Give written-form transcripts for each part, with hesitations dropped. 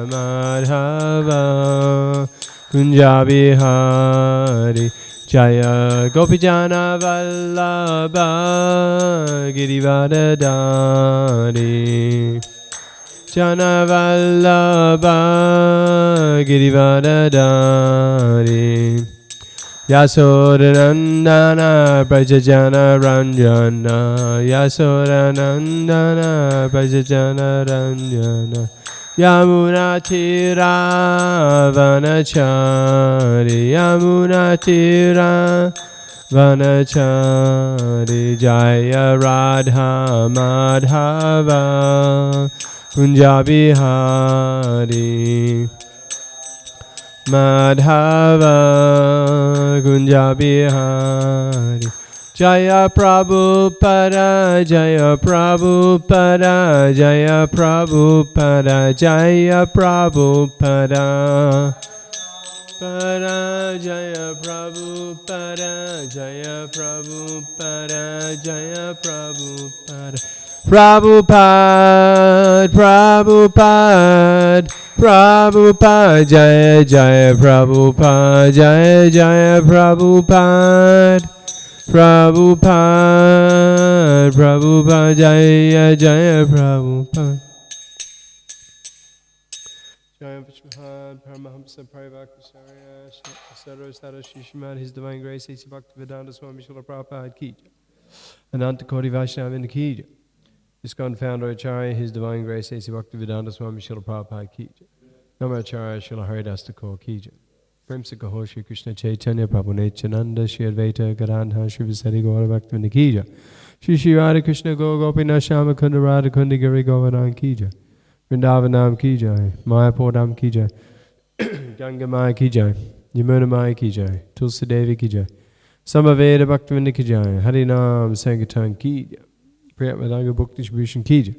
Madhava Kunjabihari Jaya Gopijana Vallabha Girivardhari Jana Vallabha Girivardhari Yasodanandana Prajajana Ranjana Yasodanandana Prajajana Ranjana Yamuna Tira Vanachari Yamuna Tira Vanachari Jaya Radha Madhava Kunjabihari Madhava Kunjabihari Jaya Prabhupada Jaya Prabhupada Jaya Prabhupada Jaya Prabhupada Jaya Prabhupada Jaya Prabhupada Jaya Prabhupada Prabhupada Prabhupada Prabhupada Jaya Jaya Prabhupada Jaya Jaya Prabhupada Prabhupada Prabhupada Jaya Jaya Prabhupada Jaya Vishmahan Paramahamsa Parivakasarya Sarva Sada Shishimad His Divine Grace A.C. Bhaktivedanta Swami Srila Prabhupada Ki Ananta Koti Vaishnava Ki ISKCON Founder Acharya His Divine Grace A.C. Bhaktivedanta Swami Srila Prabhupada Ki Namah Acharya Srila Haridas Thakur Ki Prem Se Kaho Shri Krishna Chaitanya Prabhu Nityananda Shri Advaita Gadadhar Shri Vasari Gaura Bhaktivinoda Ki Jai Shri Shri Radha Krishna Gaur Gopinath Shama Kunda Radha Kunda Giri Govardhana Ki Jai Vrindavanam Ki Jai Mayapur Dham Ki Jai Ganga Maya Ki Jai Yamuna Maya Ki Jai Tulsi Devi Ki Jai Samaveda Bhaktivinoda Ki Jai Harinam Sankirtan Ki Jai Priyatmadanga Book Distribution Ki Jai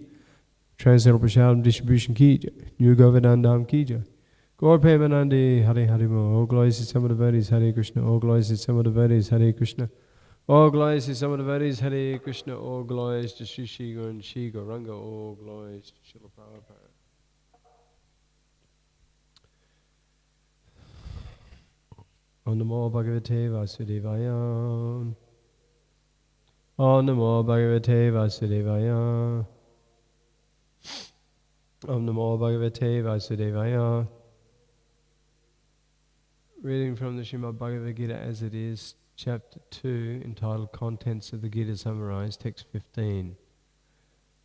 Transcendental Prashadam Distribution Ki Jai New Govardhana Ki Jai Gaur Premanandi Hare Hare Mo all glories to some of the devotees Hare Krishna all glories to some of the devotees Hare Krishna all glories to some of the devotees Hare Krishna all glories to Sri Sri and Sri Gauranga all glories to Srila Prabhupada. Om Namo Bhagavate Vasudevaya Om Namo Bhagavate Vasudevaya Om Namo Bhagavate Vasudevaya. Reading from the Srimad Bhagavad-gita as it is, Chapter 2, entitled Contents of the Gita Summarized, Text 15.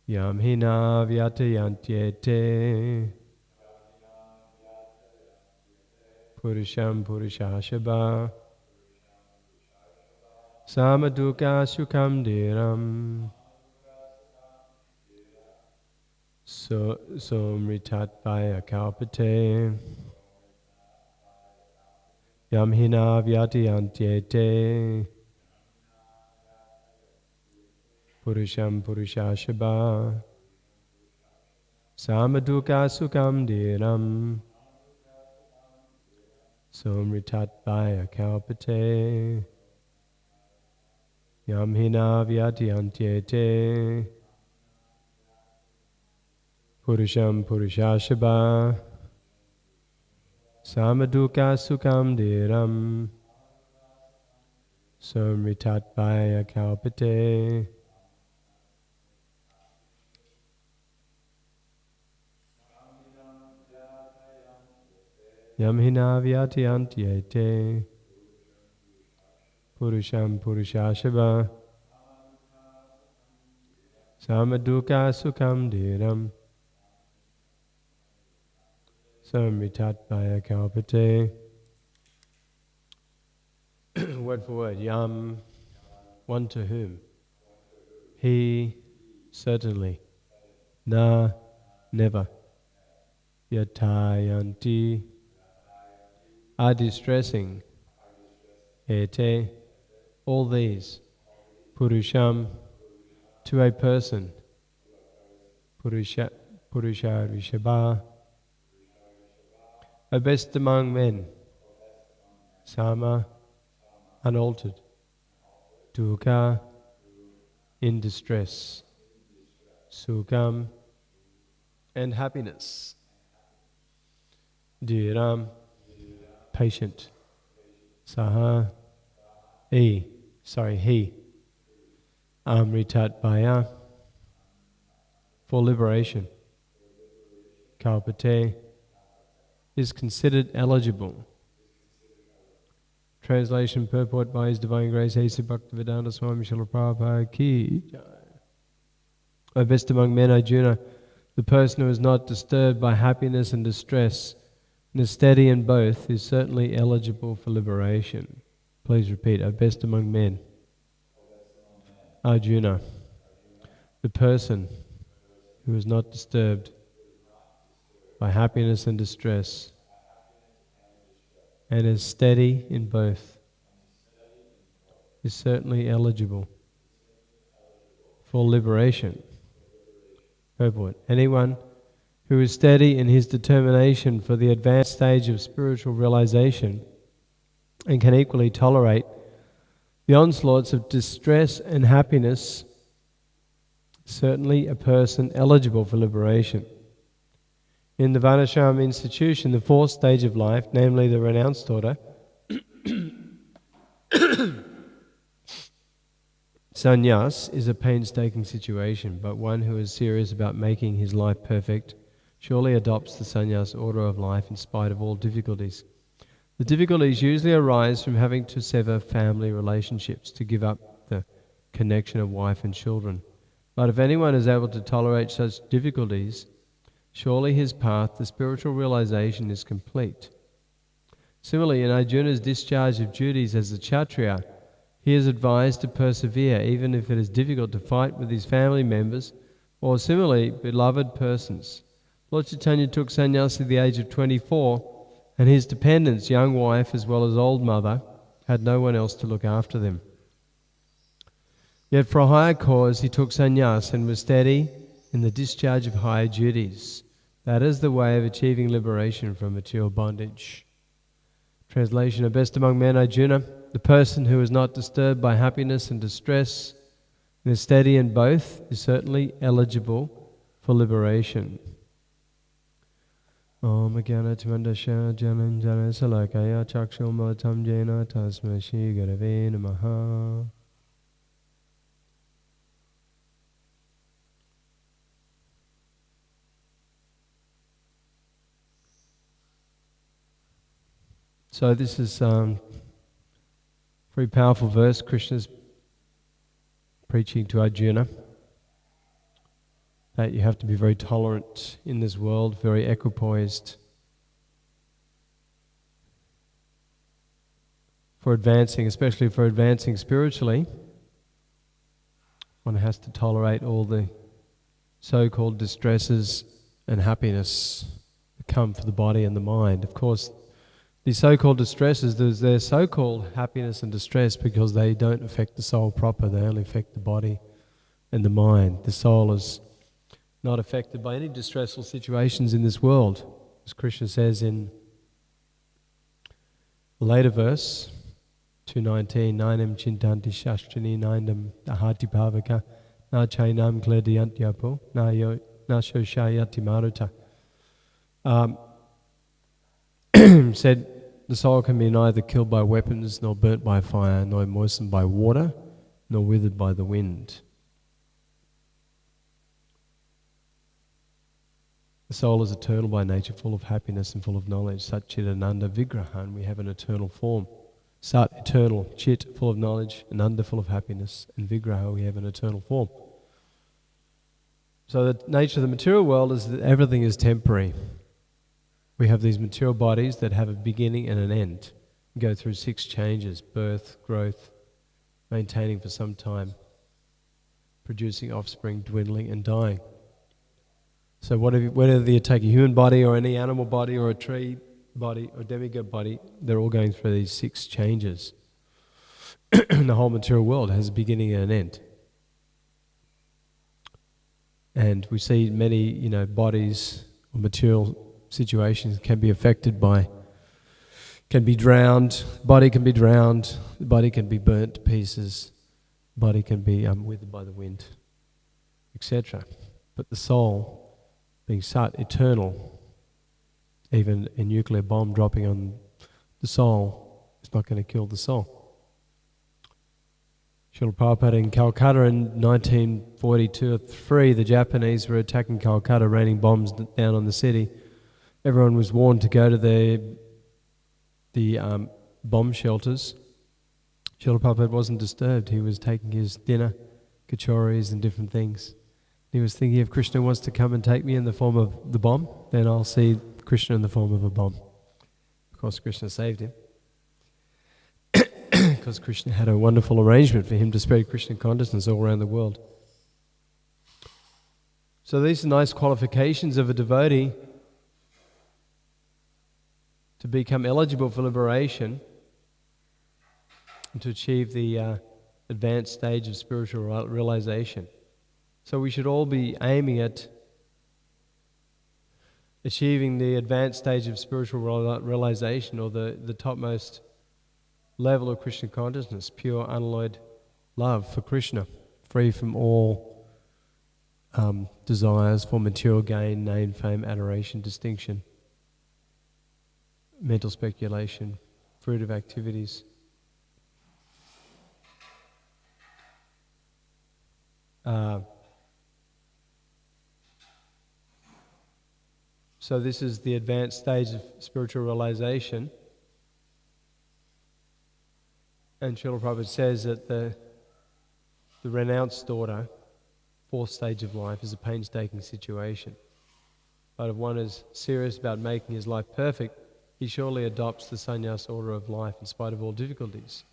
Yam hina vyatayantyete Purusham Purushashabha Samaduka Sukham Dhiram Somritat Vaya Kalpate Yam hina vyatayantyete Purusham Purushashabha Samaduka Sukham Dhiram Somritat Vaya Kalpate Yam hina vyatayantyete Purusham Purushashabha Samaduka Sukham Dhiram Somritat Vaya Kalpate. Yam hina vyatayantyete Purusham Purushashabha Samaduka Sukham Dhiram Samritat Vaya Kalpate. Word for word. Yam, one to whom. He, certainly. Na, never. Yatayanti, are distressing. Ete, all these. Purusham, to a person. Purusha Rishabha, a best among men. Sama, unaltered. Dukkha, in distress. Sukham, and happiness. Dhiram, patient. Saha, he, Amritat Bhaya, for liberation. Kalpate, is considered eligible. Translation purport by His Divine Grace A.C. Bhaktivedanta Swami Srila Prabhupada Ki Jai. O best among men, Arjuna, the person who is not disturbed by happiness and distress and is steady in both is certainly eligible for liberation. Please repeat, O best among men. Arjuna, the person who is not disturbed by happiness and distress and is steady in both is certainly eligible for liberation. Purport. Anyone who is steady in his determination for the advanced stage of spiritual realization and can equally tolerate the onslaughts of distress and happiness is certainly a person eligible for liberation. In the Varnashram institution, the fourth stage of life, namely the renounced order, sannyas is a painstaking situation, but one who is serious about making his life perfect surely adopts the sannyas order of life in spite of all difficulties. The difficulties usually arise from having to sever family relationships to give up the connection of wife and children. But if anyone is able to tolerate such difficulties, surely his path to spiritual realization is complete. Similarly, in Arjuna's discharge of duties as a Kshatriya, he is advised to persevere even if it is difficult to fight with his family members or similarly beloved persons. Lord Chaitanya took sannyas at the age of 24, and his dependents, young wife as well as old mother, had no one else to look after them. Yet for a higher cause he took sannyas and was steady in the discharge of higher duties. That is the way of achieving liberation from material bondage. Translation: O best among men, Arjuna, the person who is not disturbed by happiness and distress and is steady in both is certainly eligible for liberation. Om Jnana Timandasya Janan Jana Salakaya Chakshum Malatam Jena Tasma Shri Gurave Namaha. So this is a very powerful verse. Krishna's preaching to Arjuna that you have to be very tolerant in this world, very equipoised for advancing, especially for advancing spiritually. One has to tolerate all the so-called distresses and happiness that come for the body and the mind. Of course, these so-called distresses, they're so-called happiness and distress because they don't affect the soul proper, they only affect the body and the mind. The soul is not affected by any distressful situations in this world. As Krishna says in a later verse, 219, Nainam chintanti shastrani nainam ahati bhavaka na chainam klediyantyapo na shoshayati maruta. Said, the soul can be neither killed by weapons, nor burnt by fire, nor moistened by water, nor withered by the wind. The soul is eternal by nature, full of happiness and full of knowledge. Sat Chit Ananda Vigrahan, we have an eternal form. Sat, eternal, Chit, full of knowledge, Ananda, full of happiness, and Vigraha, we have an eternal form. So the nature of the material world is that everything is temporary. We have these material bodies that have a beginning and an end. We go through 6 changes: birth, growth, maintaining for some time, producing offspring, dwindling and dying. So whether you take a human body or any animal body or a tree body or demigod body, they're all going through these 6 changes. The whole material world has a beginning and an end. And we see many, bodies or material situations can be affected by, can be drowned, body can be drowned, the body can be burnt to pieces, body can be withered by the wind, etc. But the soul, being Sat, eternal, Even a nuclear bomb dropping on the soul is not going to kill the soul. Srila Prabhupada in Calcutta in 1942-3, the Japanese were attacking Calcutta, raining bombs down on the city. Everyone was warned to go to the bomb shelters. Srila Prabhupada wasn't disturbed. He was taking his dinner, kachoris and different things. He was thinking, if Krishna wants to come and take me in the form of the bomb, then I'll see Krishna in the form of a bomb. Of course, Krishna saved him. Because Krishna had a wonderful arrangement for him to spread Krishna consciousness all around the world. So these are nice qualifications of a devotee to become eligible for liberation and to achieve the advanced stage of spiritual realization. So we should all be aiming at achieving the advanced stage of spiritual realization, or the topmost level of Krishna consciousness, pure unalloyed love for Krishna, free from all desires for material gain, name, fame, adoration, distinction, mental speculation, fruitive activities. So this is the advanced stage of spiritual realization. And Srila Prabhupada says that the renounced daughter, fourth stage of life, is a painstaking situation. But if one is serious about making his life perfect, he surely adopts the sannyas order of life in spite of all difficulties.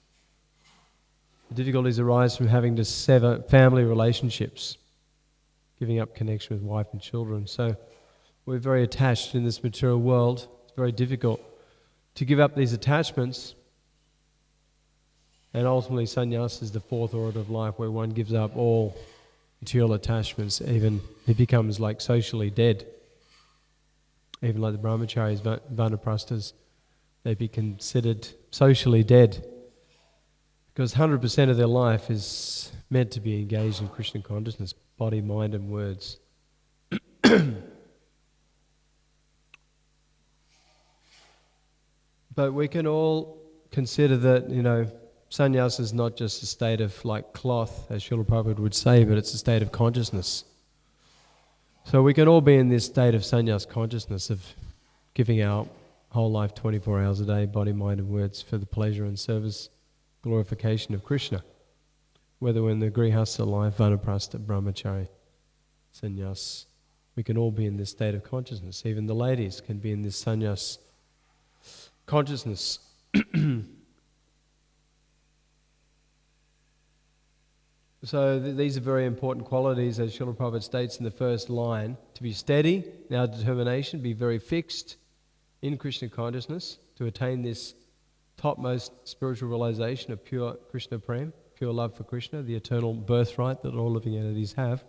The difficulties arise from having to sever family relationships, giving up connection with wife and children. So we're very attached in this material world. It's very difficult to give up these attachments. And ultimately, sannyas is the fourth order of life, where one gives up all material attachments. Even he becomes like socially dead. Even like the brahmacharis, vanaprasthas, they be considered socially dead, because 100% of their life is meant to be engaged in Krishna consciousness, body, mind, and words. But we can all consider that, sannyasa is not just a state of like cloth, as Srila Prabhupada would say, but it's a state of consciousness. So we can all be in this state of sannyas consciousness, of giving our whole life 24 hours a day, body, mind and words, for the pleasure and service, glorification of Krishna. Whether we're in the grihastha life, vanaprastha, brahmachari, sannyas, we can all be in this state of consciousness. Even the ladies can be in this sannyas consciousness. So these are very important qualities, as Srila Prabhupada states in the first line: to be steady in our determination, be very fixed in Krishna consciousness, to attain this topmost spiritual realization of pure Krishna prem, pure love for Krishna, the eternal birthright that all living entities have,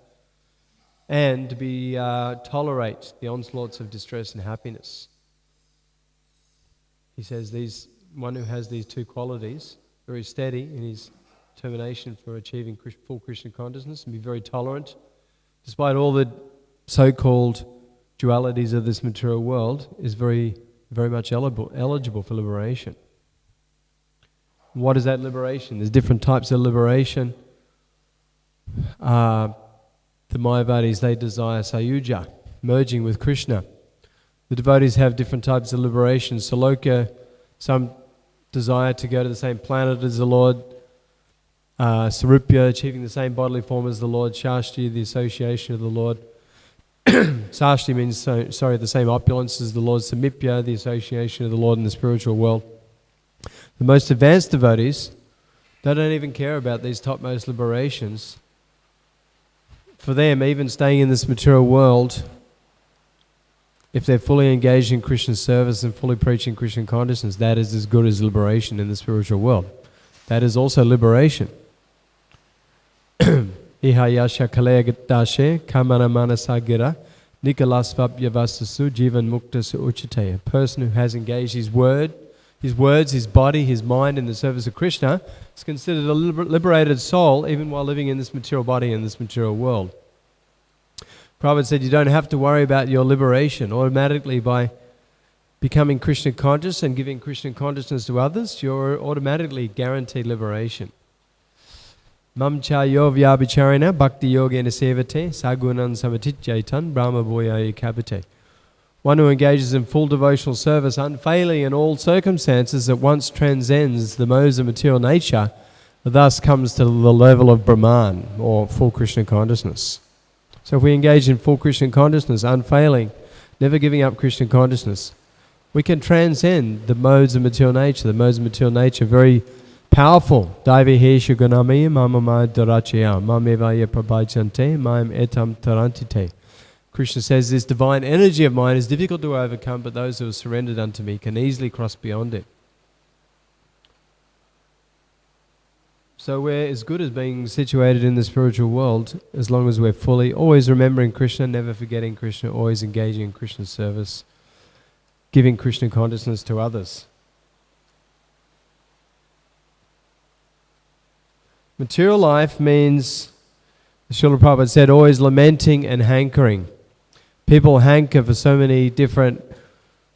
and to be tolerate the onslaughts of distress and happiness. He says one who has these two qualities, very steady in his determination for achieving full Krishna consciousness, and be very tolerant, despite all the so-called dualities of this material world, is very, very much eligible for liberation. What is that liberation? There's different types of liberation. The Mayavadis, they desire sayuja, merging with Krishna. The devotees have different types of liberation. Saloka, some desire to go to the same planet as the Lord. Sarupya, achieving the same bodily form as the Lord. Shashti, the association of the Lord. Sashti means, the same opulence as the Lord. Samipya, the association of the Lord in the spiritual world. The most advanced devotees, they don't even care about these topmost liberations. For them, even staying in this material world, if they're fully engaged in Krishna's service and fully preaching Krishna consciousness, that is as good as liberation in the spiritual world. That is also liberation. Iha yasha kalaya dashe kamana manasagira nikalasvapyavasasu jivan muktasu uchite. A person who has engaged his words, his body, his mind in the service of Krishna is considered a liberated soul, even while living in this material body in this material world. Prabhupada said you don't have to worry about your liberation. Automatically, by becoming Krishna conscious and giving Krishna consciousness to others, you're automatically guaranteed liberation. Mam cha yo vyabhicharena bhakti yogena sevate sagunan samatitjaitan brahma boyaya kapite. One who engages in full devotional service, unfailing in all circumstances, at once transcends the modes of material nature, thus comes to the level of Brahman, or full Krishna consciousness. So if we engage in full Krishna consciousness, unfailing, never giving up Krishna consciousness, we can transcend the modes of material nature. The modes of material nature are very powerful. Daivi heshu gunami mamama darachaya mamevaya prabhajante maim etam tarantite. Krishna says, this divine energy of mine is difficult to overcome, but those who have surrendered unto me can easily cross beyond it. So we're as good as being situated in the spiritual world as long as we're fully, always remembering Krishna, never forgetting Krishna, always engaging in Krishna's service, giving Krishna consciousness to others. Material life means, Srila Prabhupada said, always lamenting and hankering. People hanker for so many different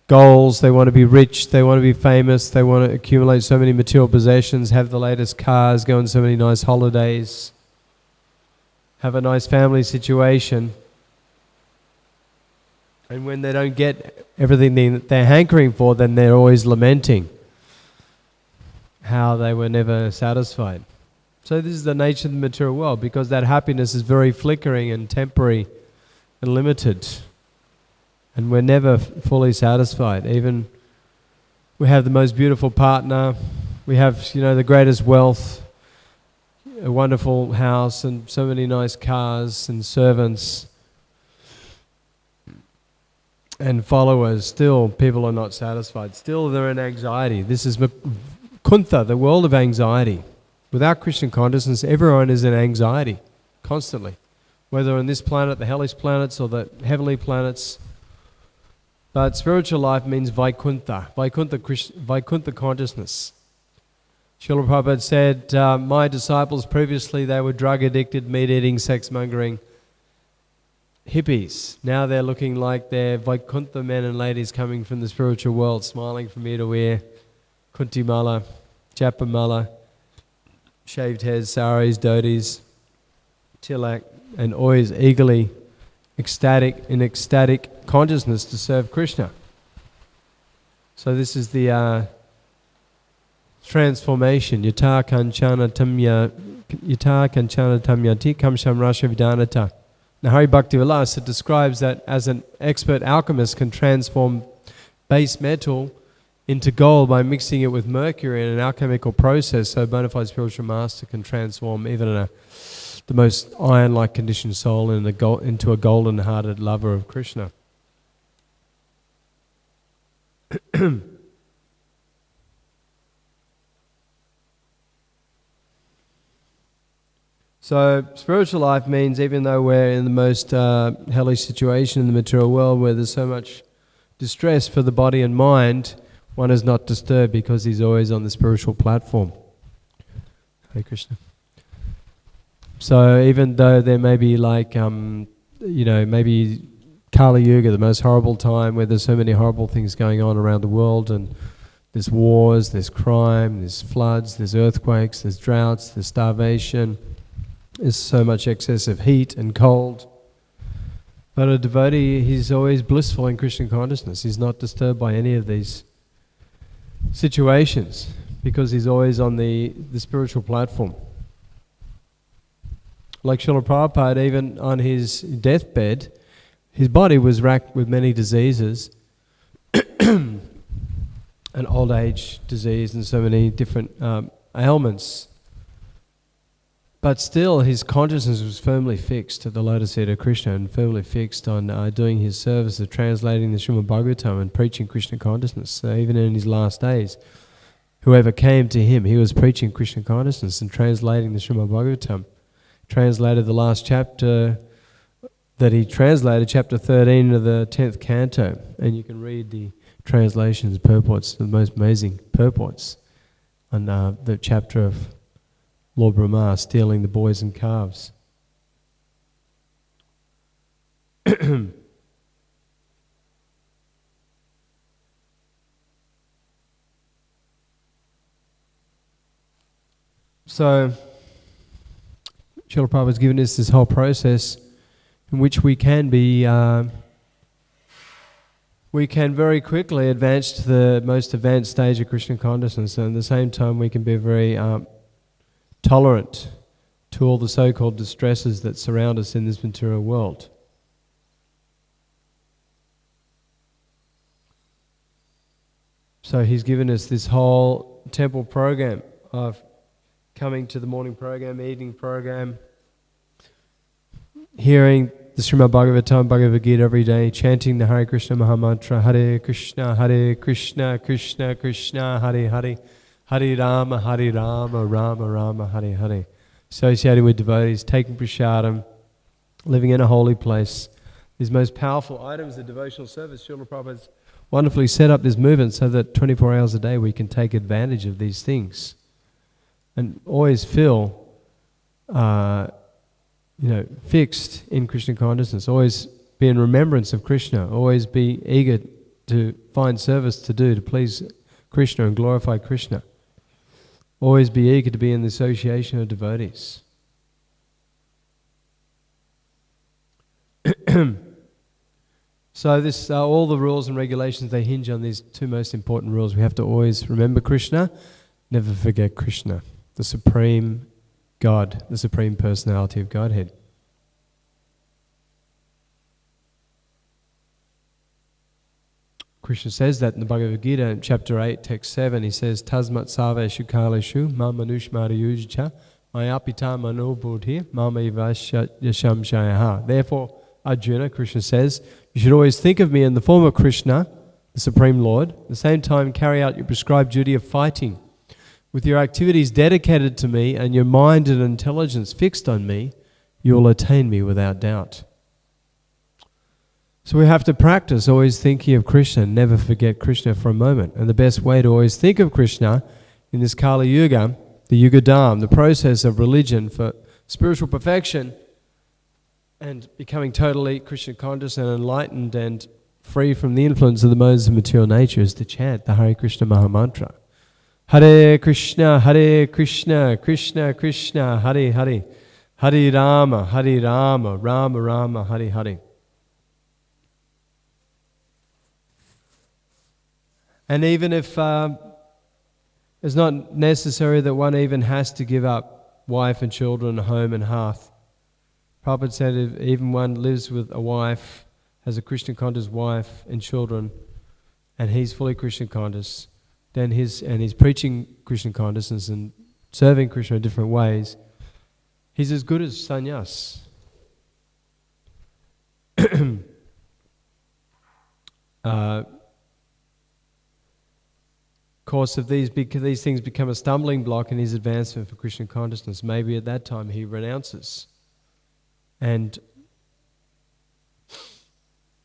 goals. They want to be rich, they want to be famous, they want to accumulate so many material possessions, have the latest cars, go on so many nice holidays, have a nice family situation. And when they don't get everything that they're hankering for, then they're always lamenting how they were never satisfied. So this is the nature of the material world, because that happiness is very flickering and temporary and limited, and we're never fully satisfied. Even we have the most beautiful partner, we have, the greatest wealth, a wonderful house and so many nice cars and servants and followers, still people are not satisfied. Still they're in anxiety. This is Kuntha, the world of anxiety. Without Krishna consciousness, everyone is in anxiety constantly. Whether on this planet, the hellish planets, or the heavenly planets. But spiritual life means Vaikuntha, Vaikuntha consciousness. Srila Prabhupada said, my disciples previously, they were drug addicted, meat eating, sex mongering hippies. Now they're looking like they're Vaikuntha men and ladies coming from the spiritual world, smiling from ear to ear, Kuntimala, Japamala, shaved heads, saris, dhotis, tilak, and always eagerly ecstatic consciousness to serve Krishna. So this is the transformation. Yata kanchana tamyati kamsham rasha vidanata. Now Hari Bhakti Vilas, it describes that as an expert alchemist can transform base metal into gold by mixing it with mercury in an alchemical process, so a bona fide spiritual master can transform even the most iron-like conditioned soul into a golden-hearted lover of Krishna. So spiritual life means, even though we're in the most hellish situation in the material world where there's so much distress for the body and mind, one is not disturbed because he's always on the spiritual platform. Hare Krishna. So even though there may be maybe Kali Yuga, the most horrible time where there's so many horrible things going on around the world, and there's wars, there's crime, there's floods, there's earthquakes, there's droughts, there's starvation, there's so much excessive heat and cold. But a devotee, he's always blissful in Krishna consciousness. He's not disturbed by any of these situations because he's always on the spiritual platform. Like Srila Prabhupada, even on his deathbed, his body was racked with many diseases, an old age disease and so many different ailments. But still his consciousness was firmly fixed at the lotus feet of Krishna and firmly fixed on doing his service of translating the Srimad Bhagavatam and preaching Krishna consciousness. So even in his last days, whoever came to him, he was preaching Krishna consciousness and translating the Srimad Bhagavatam. Translated the last chapter that he translated, chapter 13 of the 10th canto, and you can read the translations, purports, the most amazing purports on the chapter of Lord Brahma stealing the boys and calves. So, Srila Prabhupada has given us this whole process in which we can very quickly advance to the most advanced stage of Krishna consciousness, and at the same time we can be very tolerant to all the so-called distresses that surround us in this material world. So he's given us this whole temple program of coming to the morning program, evening program, hearing the Srimad Bhagavatam, Bhagavad-gita every day, chanting the Hare Krishna Mahamantra, Hare Krishna, Krishna Krishna, Hare Hare, Hare Rama, Rama Rama, Hare Hare. Associating with devotees, taking prasadam, living in a holy place. These most powerful items of devotional service, Srila Prabhupada's wonderfully set up this movement so that 24 hours a day we can take advantage of these things and always feel fixed in Krishna consciousness, always be in remembrance of Krishna, always be eager to find service to do to please Krishna and glorify Krishna. Always be eager to be in the association of devotees. So this, all the rules and regulations, they hinge on these two most important rules. We have to always remember Krishna, never forget Krishna, the Supreme God, the Supreme Personality of Godhead. Krishna says that in the Bhagavad-gita, in chapter 8, text 7, he says, Tasmat saveshu kaleshu mam manushmarayujcha mayapita mano buddhi mama yasham shayaha. Therefore, Arjuna, Krishna says, you should always think of me in the form of Krishna, the Supreme Lord, at the same time carry out your prescribed duty of fighting. With your activities dedicated to me and your mind and intelligence fixed on me, you will attain me without doubt. So we have to practice always thinking of Krishna, never forget Krishna for a moment. And the best way to always think of Krishna in this Kali Yuga, the Yuga Dham, the process of religion for spiritual perfection and becoming totally Krishna conscious and enlightened and free from the influence of the modes of material nature, is to chant the Hare Krishna Mahamantra. Hare Krishna, Krishna Krishna, Hare Hare, Hare Rama, Rama Rama, Hare Hare. And even if it's not necessary that one even has to give up wife and children, home and hearth. Prabhupada said if even one lives with a wife, has a Krishna conscious wife and children, and he's fully Krishna conscious, then he's preaching Krishna consciousness and serving Krishna in different ways, he's as good as sannyas. Of course, if these things become a stumbling block in his advancement for Krishna consciousness, maybe at that time he renounces. And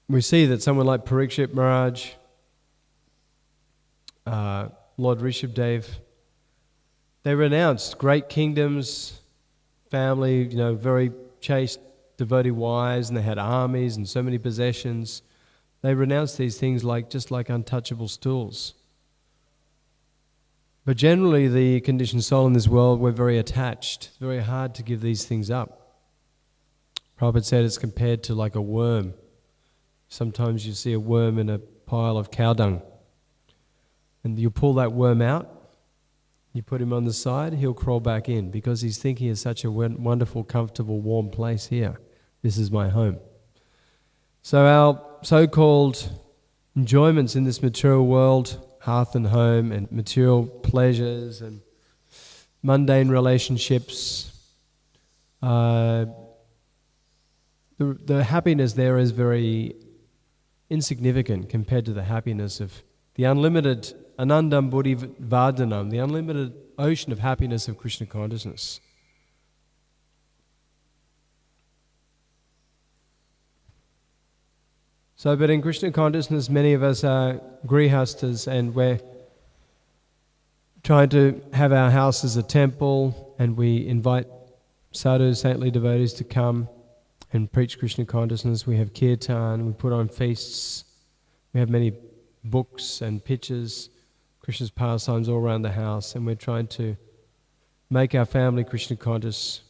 we see that someone like Parikshit Maharaj, Lord Rishabhdev, they renounced great kingdoms, family, very chaste devotee wives, and they had armies and so many possessions. They renounced these things just like untouchable stools. But generally, the conditioned soul in this world, we're very attached. It's very hard to give these things up. Prabhupada said it's compared to like a worm. Sometimes you see a worm in a pile of cow dung. And you pull that worm out, you put him on the side, he'll crawl back in because he's thinking it's such a wonderful, comfortable, warm place here. This is my home. So our so-called enjoyments in this material world, hearth and home and material pleasures and mundane relationships, the happiness there is very insignificant compared to the happiness of the unlimited Anandam Buddhi Vardhanam, the unlimited ocean of happiness of Krishna consciousness. So, but in Krishna consciousness, many of us are grihastas and we're trying to have our house as a temple, and we invite sadhus, saintly devotees to come and preach Krishna consciousness. We have kirtan, we put on feasts, we have many books and pictures, Krishna's pastimes all around the house, and we're trying to make our family Krishna conscious.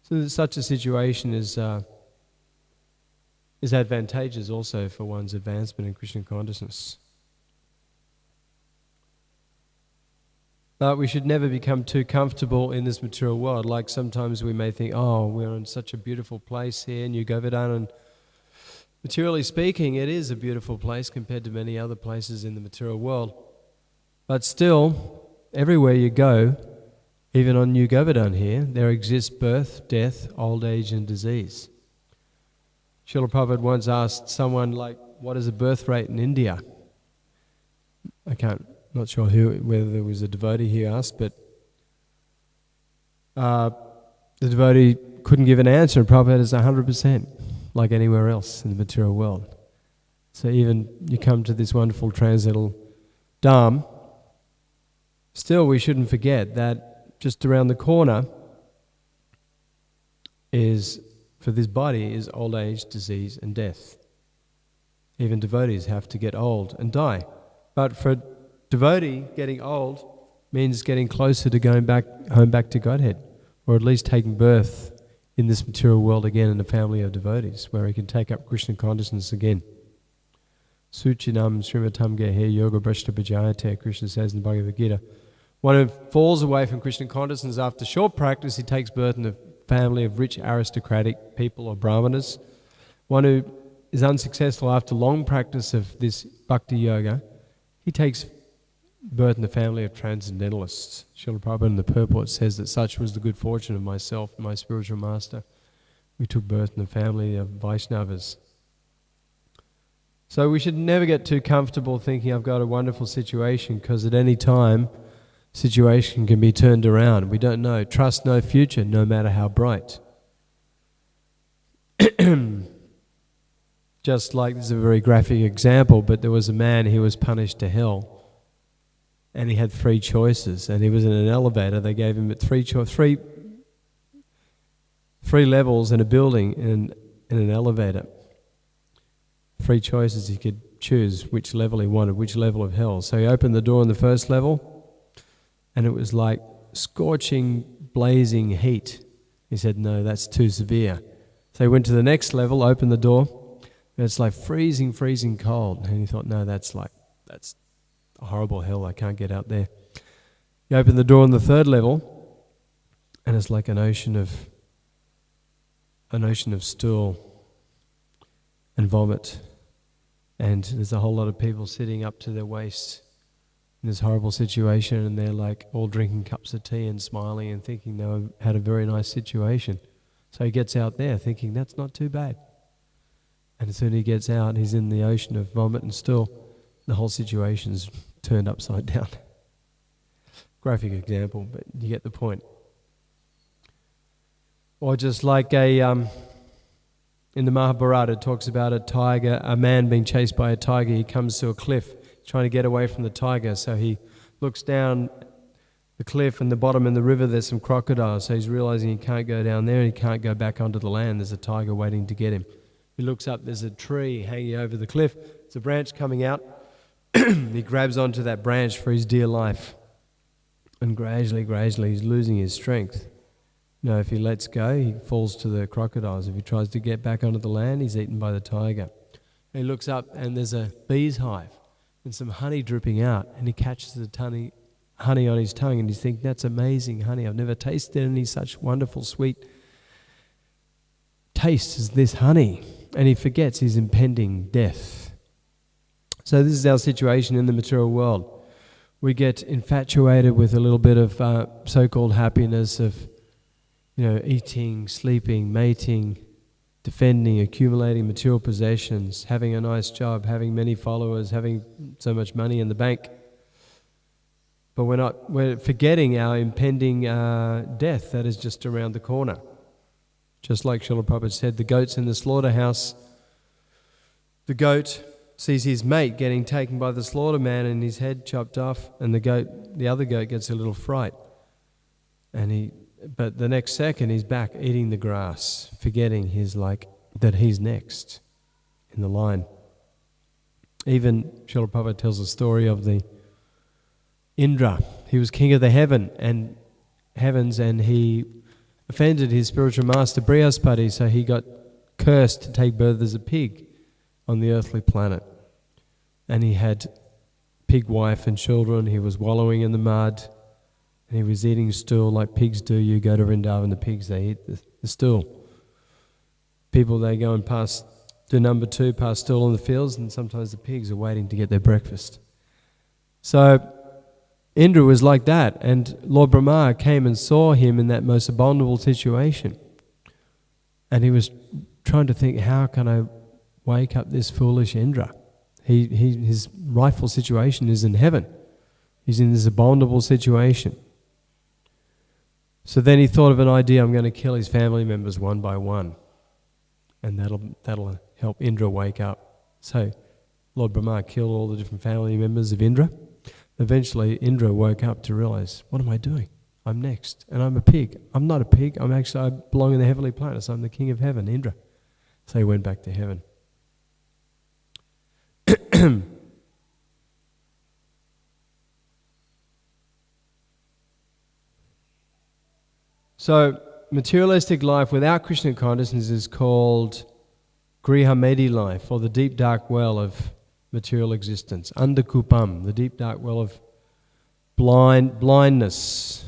So that such a situation is advantageous also for one's advancement in Krishna consciousness. But we should never become too comfortable in this material world. Like sometimes we may think, oh, we're in such a beautiful place here in Govardhana, and materially speaking, it is a beautiful place compared to many other places in the material world. But still, everywhere you go, even on New Govardhana here, there exists birth, death, old age and disease. Srila Prabhupada once asked someone, like, what is the birth rate in India? Not sure whether there was a devotee he asked, but the devotee couldn't give an answer, and Prabhupada is 100%, like anywhere else in the material world. So even you come to this wonderful transcendental Dham, still we shouldn't forget that just around the corner for this body is old age, disease and death. Even devotees have to get old and die. But for a devotee, getting old means getting closer to going home back to Godhead, or at least taking birth in this material world again in a family of devotees, where he can take up Krishna consciousness again. Suchinam Srimatam Gehe Yoga Brashta Bhajayate, Krishna says in the Bhagavad-gita. One who falls away from Krishna consciousness after short practice, he takes birth in a family of rich aristocratic people or brahmanas. One who is unsuccessful after long practice of this bhakti yoga, he takes birth in the family of transcendentalists. Srila Prabhupada in the purport says that such was the good fortune of myself and my spiritual master. We took birth in the family of Vaishnavas. So we should never get too comfortable thinking I've got a wonderful situation, because at any time situation can be turned around. We don't know. Trust no future, no matter how bright. Just like, this is a very graphic example, but there was a man, he was punished to hell. And he had three choices, and he was in an elevator. They gave him three levels in a building in an elevator. Three choices, he could choose which level he wanted, which level of hell. So he opened the door on the first level, and it was like scorching, blazing heat. He said, no, that's too severe. So he went to the next level, opened the door, and it's like freezing cold. And he thought, no, that's a horrible hell, I can't get out there. You open the door on the third level, and it's like an ocean of stool and vomit, and there's a whole lot of people sitting up to their waists in this horrible situation, and they're like all drinking cups of tea and smiling and thinking they had a very nice situation. So he gets out there thinking that's not too bad, and as soon as he gets out, he's in the ocean of vomit and stool. The whole situation's turned upside down. Graphic example, but you get the point. Or just like in the Mahabharata, it talks about a man being chased by a tiger. He comes to a cliff, trying to get away from the tiger. So he looks down the cliff, and the bottom in the river there's some crocodiles. So he's realizing he can't go down there, and he can't go back onto the land. There's a tiger waiting to get him. He looks up, there's a tree hanging over the cliff. There's a branch coming out. He grabs onto that branch for his dear life. And gradually, he's losing his strength. You know, if he lets go, he falls to the crocodiles. If he tries to get back onto the land, he's eaten by the tiger. He looks up, and there's a bee's hive and some honey dripping out, and he catches the honey on his tongue, and he's thinking, that's amazing honey. I've never tasted any such wonderful, sweet taste as this honey. And he forgets his impending death. So this is our situation in the material world. We get infatuated with a little bit of so-called happiness of, eating, sleeping, mating, defending, accumulating material possessions, having a nice job, having many followers, having so much money in the bank. But we're forgetting our impending death that is just around the corner. Just like Srila Prabhupada said, the goat's in the slaughterhouse. The goat sees his mate getting taken by the slaughterman and his head chopped off, and the other goat gets a little fright. But the next second he's back eating the grass, forgetting that he's next in the line. Even Srila Prabhupada tells the story of the Indra. He was king of the heaven, and heavens, and he offended his spiritual master Brihaspati, so he got cursed to take birth as a pig on the earthly planet. And he had pig wife and children. He was wallowing in the mud, and he was eating stool like pigs do. You go to Vrindavan, the pigs, they eat the stool. People, they go and do number 2, pass stool in the fields, and sometimes the pigs are waiting to get their breakfast. So Indra was like that, and Lord Brahma came and saw him in that most abominable situation. And he was trying to think, how can I wake up this foolish Indra? His rightful situation is in heaven. He's in this abominable situation. So then he thought of an idea, I'm going to kill his family members one by one. And that'll help Indra wake up. So Lord Brahma killed all the different family members of Indra. Eventually Indra woke up to realize, what am I doing? I'm next, and I'm a pig. I'm not a pig, I belong in the heavenly planets. I'm the king of heaven, Indra. So he went back to heaven. So materialistic life without Krishna consciousness is called Grihamedi life, or the deep dark well of material existence. Andakupam, the deep dark well of blindness.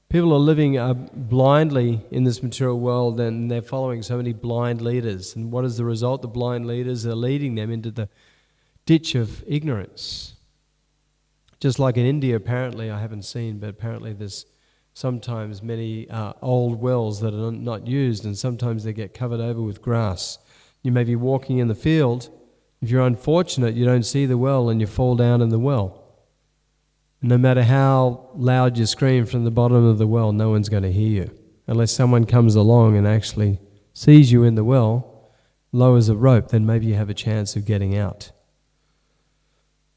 People are living blindly in this material world, and they're following so many blind leaders. And what is the result? The blind leaders are leading them into the ditch of ignorance. Just like in India, apparently, I haven't seen, but apparently there's sometimes many old wells that are not used, and sometimes they get covered over with grass. You may be walking in the field. If you're unfortunate, you don't see the well and you fall down in the well. And no matter how loud you scream from the bottom of the well, no one's going to hear you. Unless someone comes along and actually sees you in the well, lowers a rope, then maybe you have a chance of getting out.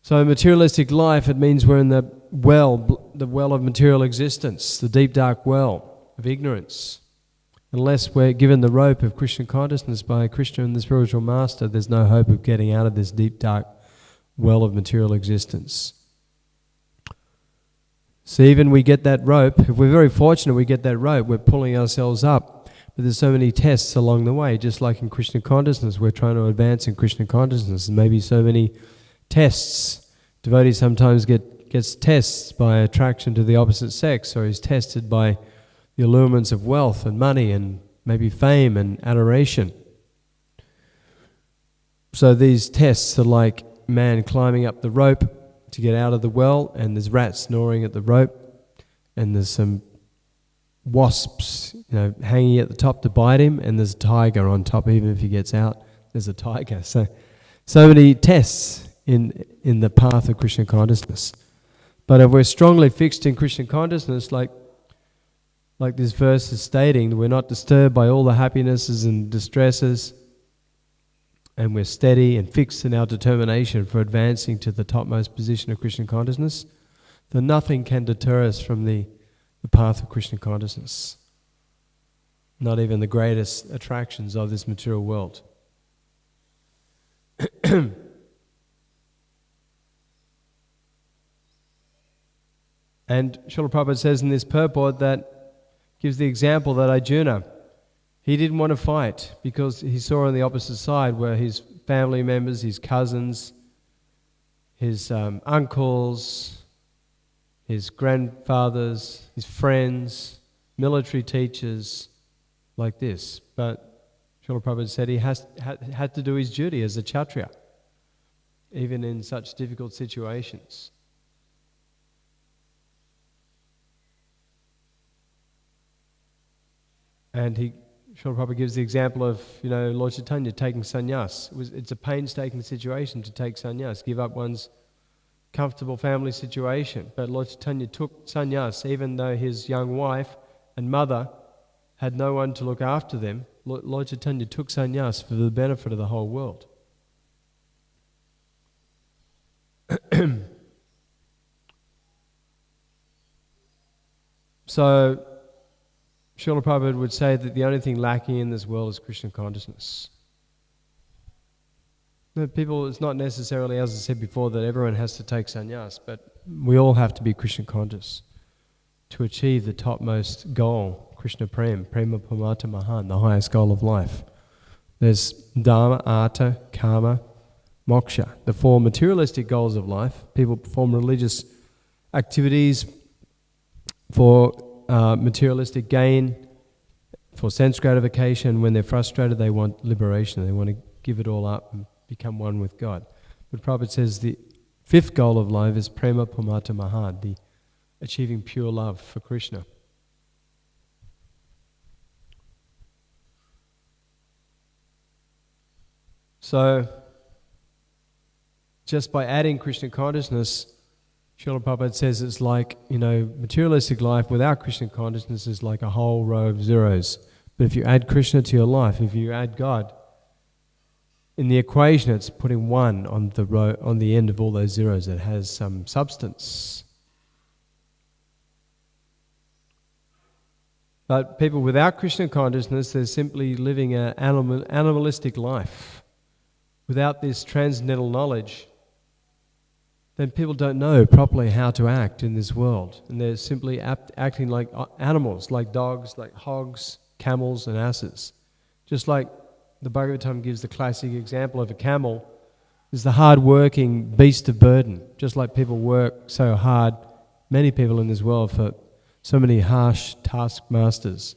So materialistic life, it means we're in the well of material existence, the deep dark well of ignorance. Unless we're given the rope of Krishna consciousness by Krishna and the spiritual master, there's no hope of getting out of this deep dark well of material existence. So even we get that rope, if we're very fortunate we get that rope, we're pulling ourselves up. But there's so many tests along the way, just like in Krishna consciousness, we're trying to advance in Krishna consciousness, and maybe so many tests. Devotees sometimes gets tests by attraction to the opposite sex, or is tested by the allurements of wealth and money and maybe fame and adoration. So these tests are like man climbing up the rope to get out of the well, and there's rats gnawing at the rope, and there's some wasps, hanging at the top to bite him, and there's a tiger on top. Even if he gets out, there's a tiger. So many tests in the path of Krishna consciousness. But if we're strongly fixed in Krishna consciousness, like this verse is stating, we're not disturbed by all the happinesses and distresses, and we're steady and fixed in our determination for advancing to the topmost position of Krishna consciousness, then nothing can deter us from the path of Krishna consciousness. Not even the greatest attractions of this material world. And Srila Prabhupada says in this purport that gives the example that Arjuna, he didn't want to fight because he saw on the opposite side where his family members, his cousins, his uncles, his grandfathers, his friends, military teachers, like this. But Srila Prabhupada said he had to do his duty as a Kshatriya, even in such difficult situations. And Srila Prabhupada gives the example of, Lord Chaitanya taking sannyas. It's a painstaking situation to take sannyas, give up one's comfortable family situation. But Lord Chaitanya took sannyas, even though his young wife and mother had no one to look after them. Lord Chaitanya took sannyas for the benefit of the whole world. So Srila Prabhupada would say that the only thing lacking in this world is Krishna consciousness. People, it's not necessarily, as I said before, that everyone has to take sannyas, but we all have to be Krishna conscious. to achieve the topmost goal, Krishna Prem, Prema Pamata Mahan, the highest goal of life. There's Dharma, Artha, Karma, Moksha, the four materialistic goals of life. People perform religious activities for materialistic gain, for sense gratification. When they're frustrated, they want liberation. They want to give it all up and become one with God. But Prabhupada says the fifth goal of life is Prema Pamata Mahan, the achieving pure love for Krishna. So, just by adding Krishna consciousness, Srila Prabhupada says it's like, materialistic life without Krishna consciousness is like a whole row of zeros. But if you add Krishna to your life, if you add God, in the equation it's putting one on the row, on the end of all those zeros that has some substance. But people without Krishna consciousness, they're simply living an animalistic life. Without this transcendental knowledge, then people don't know properly how to act in this world. And they're simply acting like animals, like dogs, like hogs, camels and asses. Just like the Bhagavad-gita gives the classic example of a camel is the hard-working beast of burden. Just like people work so hard, many people in this world, for so many harsh taskmasters.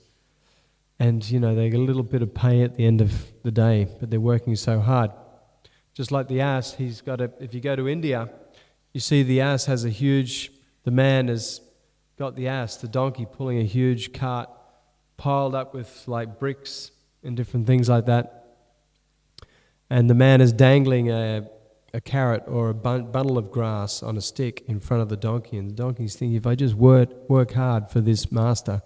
And, they get a little bit of pay at the end of the day, but they're working so hard. Just like the ass, if you go to India, you see the ass has the man has got the ass, the donkey, pulling a huge cart piled up with like bricks and different things like that. And the man is dangling a carrot or a bundle of grass on a stick in front of the donkey. And the donkey's thinking, if I just work hard for this master,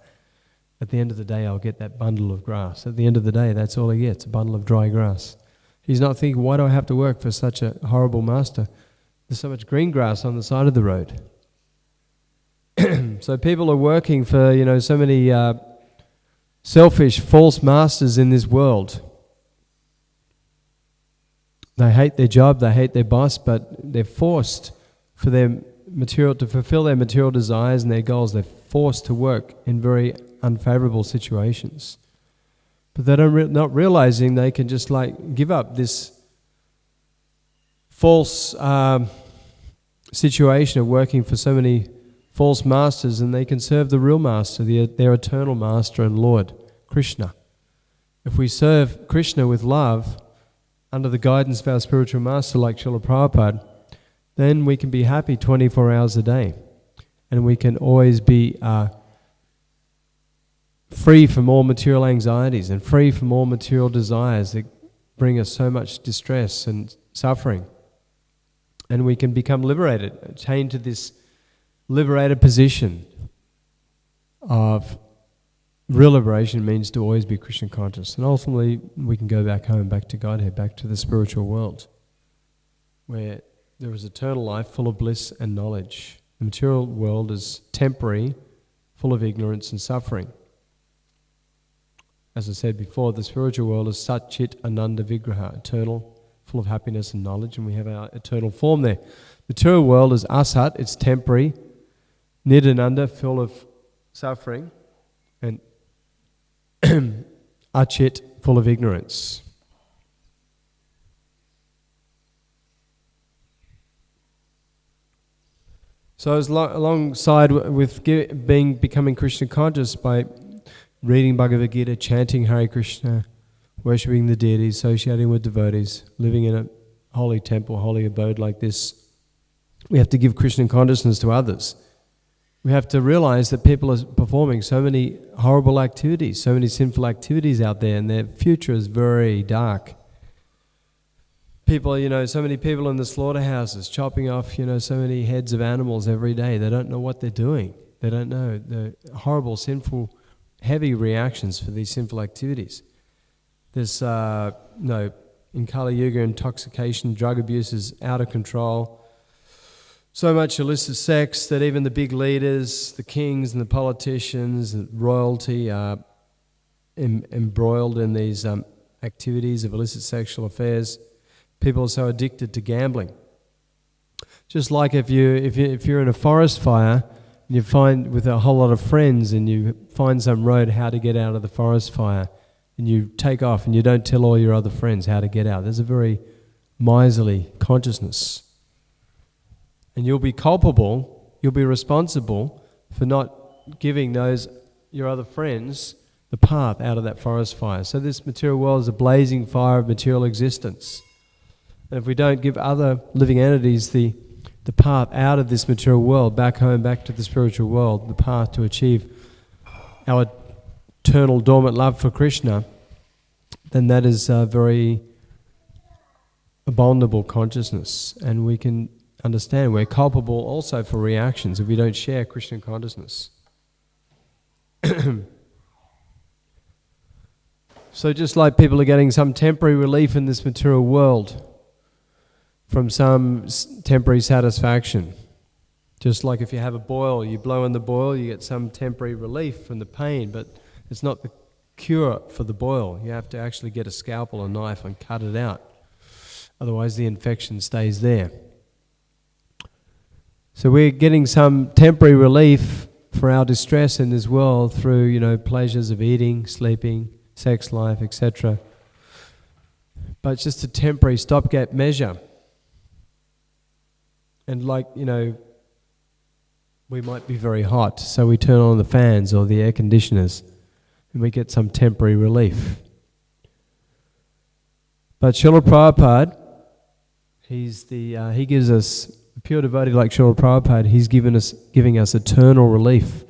at the end of the day I'll get that bundle of grass. At the end of the day, that's all he gets, a bundle of dry grass. He's not thinking, why do I have to work for such a horrible master? There's so much green grass on the side of the road. So people are working for, so many selfish, false masters in this world. They hate their job, they hate their boss, but they're forced to fulfill their material desires and their goals. They're forced to work in very unfavorable situations. But they're not realizing they can just give up this false situation of working for so many false masters, and they can serve the real master, their eternal master and Lord, Krishna. If we serve Krishna with love, under the guidance of our spiritual master like Srila Prabhupada, then we can be happy 24 hours a day. And we can always be free from all material anxieties and free from all material desires that bring us so much distress and suffering. And we can become liberated, attain to this liberated position of real liberation. Means to always be Krishna conscious. And ultimately we can go back home, back to Godhead, back to the spiritual world, where there is eternal life full of bliss and knowledge. The material world is temporary, full of ignorance and suffering. As I said before, the spiritual world is Sat Chit Ananda Vigraha, eternal, full of happiness and knowledge, and we have our eternal form there. The material world is Asat, it's temporary, Nidananda, full of suffering, and Achit, full of ignorance. So as alongside with becoming Krishna conscious by reading Bhagavad-gita, chanting Hare Krishna, worshipping the deities, associating with devotees, living in a holy temple, holy abode like this, we have to give Krishna consciousness to others. We have to realize that people are performing so many horrible activities, so many sinful activities out there, and their future is very dark. People, so many people in the slaughterhouses chopping off, so many heads of animals every day. They don't know what they're doing. They don't know the horrible, sinful, heavy reactions for these sinful activities. There's, in Kali Yuga, intoxication, drug abuse is out of control. So much illicit sex that even the big leaders, the kings and the politicians, and royalty are embroiled in these activities of illicit sexual affairs. People are so addicted to gambling. Just like if you're in a forest fire you find with a whole lot of friends and you find some road how to get out of the forest fire, and you take off and you don't tell all your other friends how to get out. There's a very miserly consciousness. And you'll be culpable, you'll be responsible for not giving those, your other friends, the path out of that forest fire. So this material world is a blazing fire of material existence. And if we don't give other living entities the path out of this material world, back home, back to the spiritual world, the path to achieve our eternal dormant love for Krishna, then that is a very abominable consciousness. And we can understand we're culpable also for reactions if we don't share Krishna consciousness. So just like people are getting some temporary relief in this material world from some temporary satisfaction, just like if you have a boil, you blow in the boil, you get some temporary relief from the pain, but it's not the cure for the boil. You have to actually get a scalpel or knife and cut it out. Otherwise the infection stays there. So we're getting some temporary relief for our distress in this world through, pleasures of eating, sleeping, sex life, etc. But it's just a temporary stopgap measure. And we might be very hot, so we turn on the fans or the air conditioners and we get some temporary relief. But Srila Prabhupada, he gives us, a pure devotee like Srila Prabhupada, he's giving us eternal relief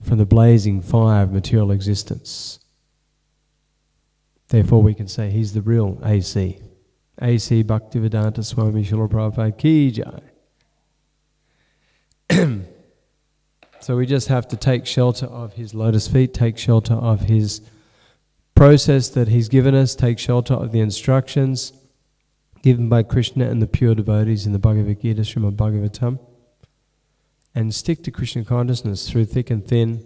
from the blazing fire of material existence. Therefore we can say he's the real AC. AC Bhaktivedanta Swami Srila Prabhupada Ki Jai. So we just have to take shelter of his lotus feet, take shelter of his process that he's given us, take shelter of the instructions given by Krishna and the pure devotees in the Bhagavad-gita, Srimad Bhagavatam, and stick to Krishna consciousness through thick and thin.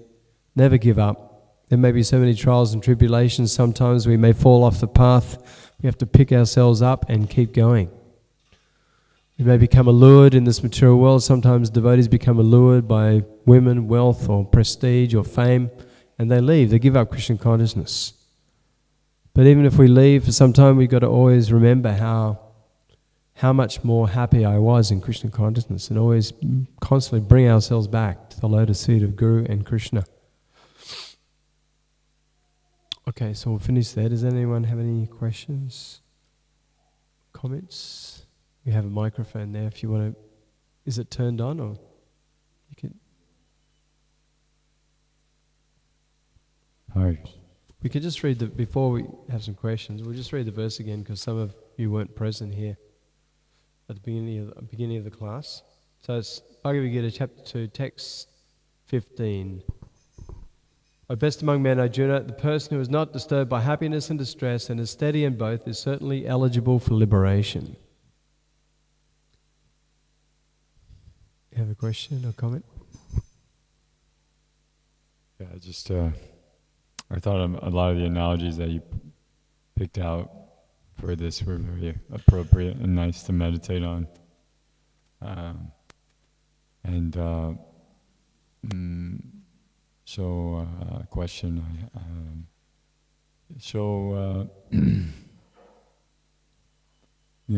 Never give up. There may be so many trials and tribulations, sometimes we may fall off the path. We have to pick ourselves up and keep going. We may become allured in this material world. Sometimes devotees become allured by women, wealth, or prestige, or fame, and they leave. They give up Krishna consciousness. But even if we leave for some time, we've got to always remember how much more happy I was in Krishna consciousness, and always constantly bring ourselves back to the lotus feet of Guru and Krishna. Okay, so we'll finish there. Does anyone have any questions? Comments? We have a microphone there if you want to. Is it turned on, or you can? Hi. We could just read before we have some questions, we'll just read the verse again because some of you weren't present here at the beginning of the class. So it's Bhagavad-gita chapter 2, text 15. O best among men, Arjuna, the person who is not disturbed by happiness and distress and is steady in both is certainly eligible for liberation. You have a question or comment? Yeah, just I thought a lot of the analogies that you picked out for this were very appropriate and nice to meditate on. Question.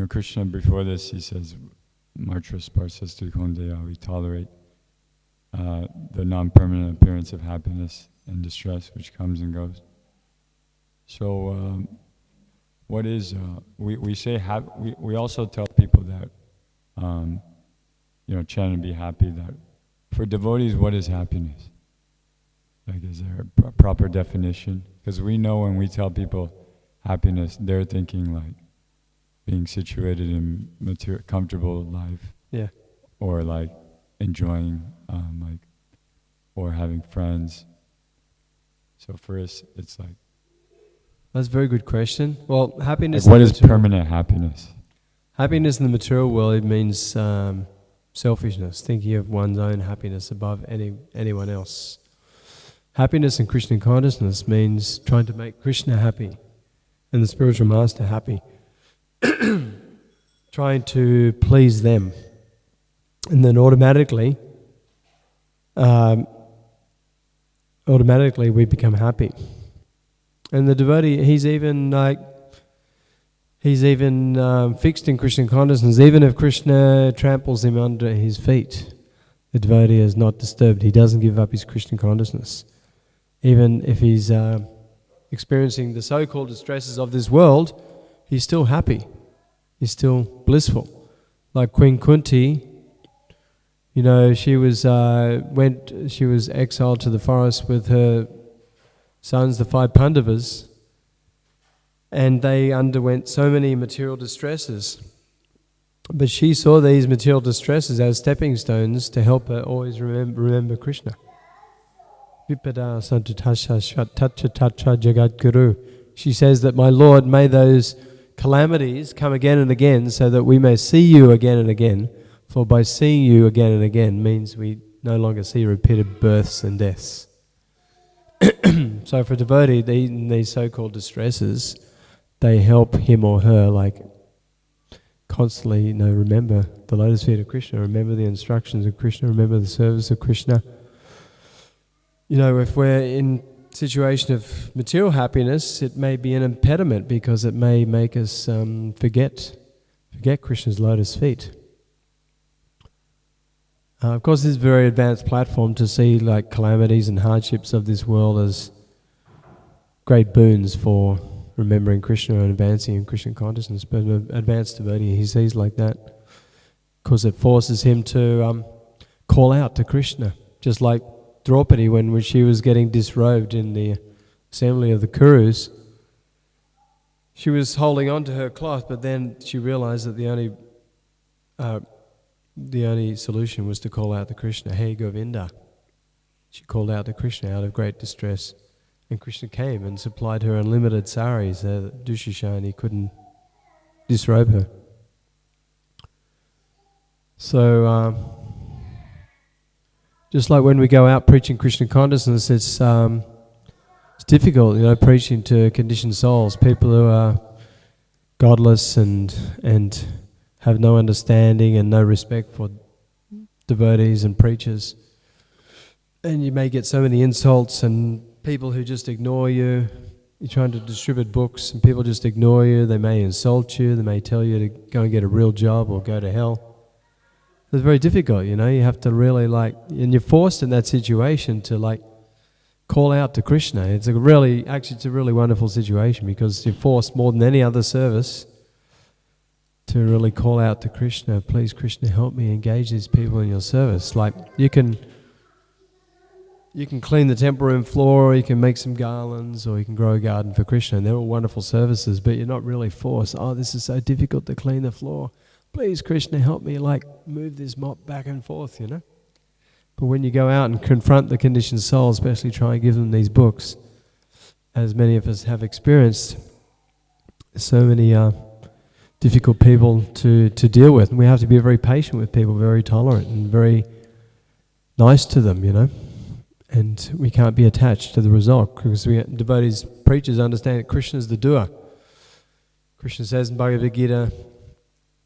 Krishna before this, he says, Martra Sparsas Kondeya, we tolerate the non-permanent appearance of happiness and distress which comes and goes. So what is, we say, we also tell people that, chant and be happy, that for devotees, what is happiness? Like, is there a proper definition? Because we know when we tell people happiness, they're thinking like being situated in comfortable life, yeah, or like enjoying, or having friends. So for us, it's like, that's a very good question. Well, happiness. Like, what is permanent happiness? Happiness in the material world, it means selfishness, thinking of one's own happiness above anyone else. Happiness in Krishna consciousness means trying to make Krishna happy and the spiritual master happy. Trying to please them. And then automatically, automatically we become happy. And the devotee, he's even fixed in Krishna consciousness. Even if Krishna tramples him under his feet, the devotee is not disturbed. He doesn't give up his Krishna consciousness. Even if he's experiencing the so-called distresses of this world, he's still happy. He's still blissful. Like Queen Kunti, she was exiled to the forest with her sons, the 5 Pandavas, and they underwent so many material distresses. But she saw these material distresses as stepping stones to help her always remember Krishna. Vipada santutasha tacha jagat guru. She says that, my Lord, may those calamities come again and again so that we may see you again and again. For by seeing you again and again means we no longer see repeated births and deaths. So for a devotee, these so-called distresses, they help him or her constantly, remember the lotus feet of Krishna, remember the instructions of Krishna, remember the service of Krishna. If we're in a situation of material happiness, it may be an impediment because it may make us forget Krishna's lotus feet. Of course, this is a very advanced platform to see calamities and hardships of this world as great boons for remembering Krishna and advancing in Krishna consciousness. But an advanced devotee, he sees like that because it forces him to call out to Krishna. Just like Draupadi, when she was getting disrobed in the assembly of the Kurus, she was holding on to her cloth, but then she realized that the only solution was to call out to Krishna, Hey Govinda. She called out to Krishna out of great distress. And Krishna came and supplied her unlimited saris so that Dushishani couldn't disrobe her. So, just like when we go out preaching Krishna consciousness, it's difficult, preaching to conditioned souls, people who are godless and have no understanding and no respect for devotees and preachers. And you may get so many insults and people who just ignore you. You're trying to distribute books and people just ignore you. They may insult you. They may tell you to go and get a real job or go to hell. It's very difficult, You have to really and you're forced in that situation to call out to Krishna. It's a really wonderful situation because you're forced more than any other service to really call out to Krishna. Please, Krishna, help me engage these people in your service. You can clean the temple room floor, or you can make some garlands, or you can grow a garden for Krishna. And they're all wonderful services, but you're not really forced. Oh, this is so difficult to clean the floor. Please, Krishna, help me move this mop back and forth, But when you go out and confront the conditioned soul, especially try and give them these books, as many of us have experienced, so many difficult people to deal with. And we have to be very patient with people, very tolerant and very nice to them, And we can't be attached to the result because devotees, preachers understand that Krishna is the doer. Krishna says in Bhagavad-gita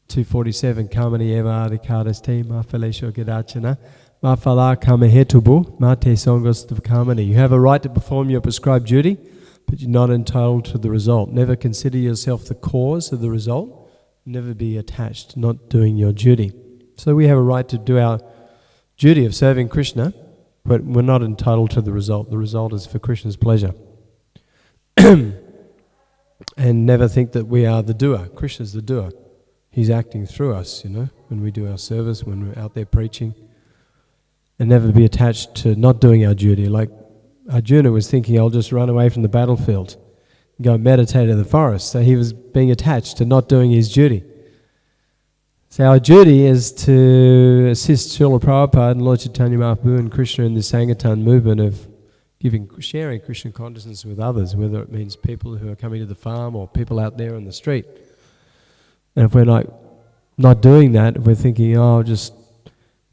247, Kamani eva adhikaraste ma phalesho gadachana ma phala kamahetubu ma te songostav kamani. You have a right to perform your prescribed duty, but you're not entitled to the result. Never consider yourself the cause of the result. Never be attached to not doing your duty. So we have a right to do our duty of serving Krishna, but we're not entitled to the result. The result is for Krishna's pleasure. And never think that we are the doer. Krishna's the doer. He's acting through us, when we do our service, when we're out there preaching. And never be attached to not doing our duty. Like Arjuna was thinking, I'll just run away from the battlefield and go and meditate in the forest. So he was being attached to not doing his duty. So our duty is to assist Srila Prabhupada and Lord Chaitanya Mahaprabhu and Krishna in the Sankirtan movement of sharing Krishna consciousness with others, whether it means people who are coming to the farm or people out there on the street. And if we're not doing that, if we're thinking, I'll just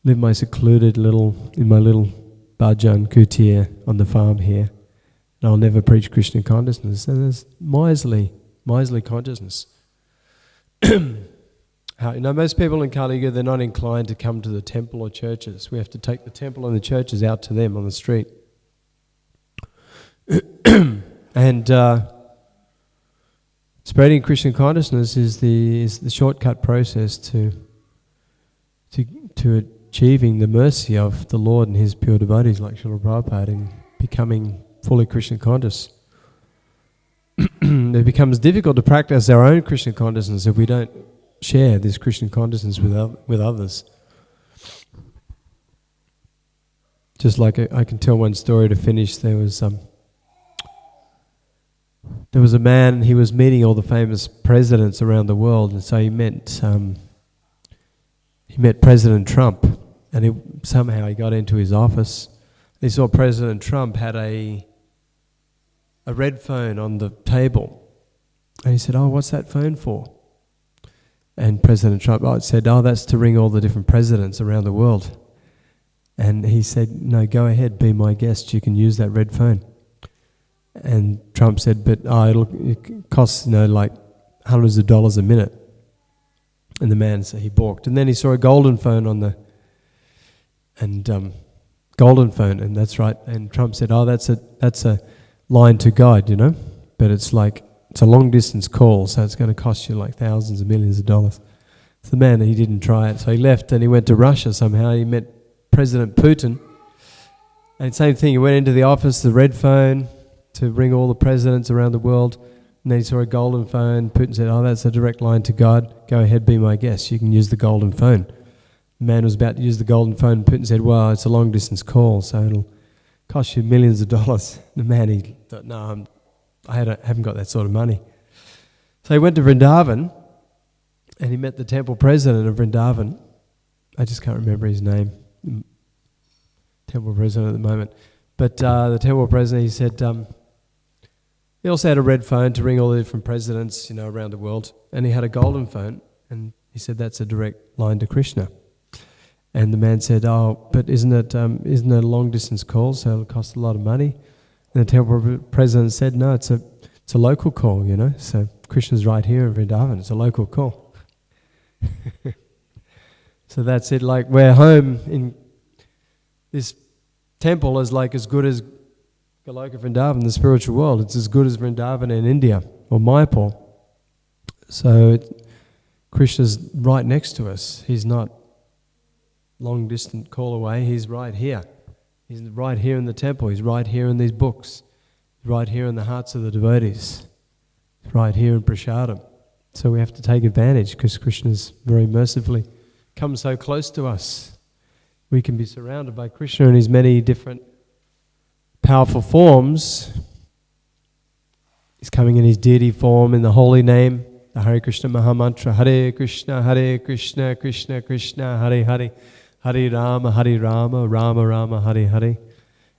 live my secluded in my little bhajan kutir on the farm here, and I'll never preach Krishna consciousness, then there's miserly consciousness. how, most people in Kali Yuga, they're not inclined to come to the temple or churches. We have to take the temple and the churches out to them on the street. And spreading Krishna consciousness is the shortcut process to achieving the mercy of the Lord and His pure devotees like Srila Prabhupada and becoming fully Krishna conscious. It becomes difficult to practice our own Krishna consciousness if we don't share this Krishna consciousness with others. Just like I can tell one story to finish. There was a man. He was meeting all the famous presidents around the world, and so he met President Trump, and somehow he got into his office. He saw President Trump had a red phone on the table. And he said, "Oh, what's that phone for?" And President Trump said, "Oh, that's to ring all the different presidents around the world." And he said, "No, go ahead, be my guest. You can use that red phone." And Trump said, "But it costs, like hundreds of dollars a minute." And the man said he balked. And then he saw a golden phone golden phone, and that's right. And Trump said, "Oh, that's a line to God, but it's a long distance call, so it's going to cost you like thousands of millions of dollars." So the man, he didn't try it, so he left and he went to Russia somehow. He met President Putin, and same thing. He went into the office, the red phone, to ring all the presidents around the world, and then he saw a golden phone. Putin said, "Oh, that's a direct line to God. Go ahead, be my guest. You can use the golden phone." The man was about to use the golden phone. Putin said, "Well, it's a long distance call, so it'll cost you millions of dollars." The man, he thought, "No, I haven't got that sort of money." So he went to Vrindavan, and he met the temple president of Vrindavan. I just can't remember his name. Temple president at the moment. But the temple president, he said, he also had a red phone to ring all the different presidents, around the world. And he had a golden phone, and he said, "That's a direct line to Krishna." And the man said, "Oh, but isn't it a long distance call, so it'll cost a lot of money?" And the temple president said, "No, it's a local call, so Krishna's right here in Vrindavan, it's a local call." So that's it, like we're home in this temple is like as good as Goloka Vrindavan, the spiritual world. It's as good as Vrindavan in India, or Mayapur. So Krishna's right next to us. He's not long distant call away, He's right here. He's right here in the temple, He's right here in these books. He's right here in the hearts of the devotees. He's right here in Prasadam. So we have to take advantage because Krishna's very mercifully come so close to us. We can be surrounded by Krishna in His many different powerful forms. He's coming in His deity form, in the holy name, the Hare Krishna Mahamantra, Hare Krishna, Krishna Krishna, Hare Hare, Hare Rama, Rama Rama, Hare Hare.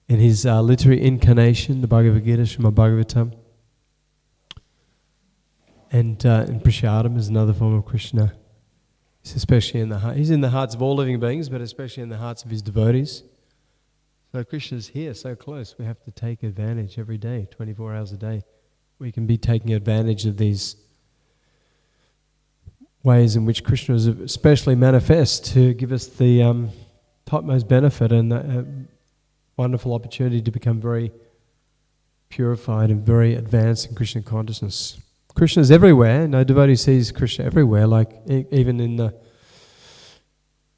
In His literary incarnation, the Bhagavad-gita, Srimad Bhagavatam. And in Prasadam is another form of Krishna. He's especially in the heart. He's in the hearts of all living beings, but especially in the hearts of His devotees. So Krishna's here, so close. We have to take advantage every day, 24 hours a day. We can be taking advantage of these ways in which Krishna is especially manifest to give us the topmost benefit and a wonderful opportunity to become very purified and very advanced in Krishna consciousness. Krishna is everywhere. No devotee sees Krishna everywhere. Like even in the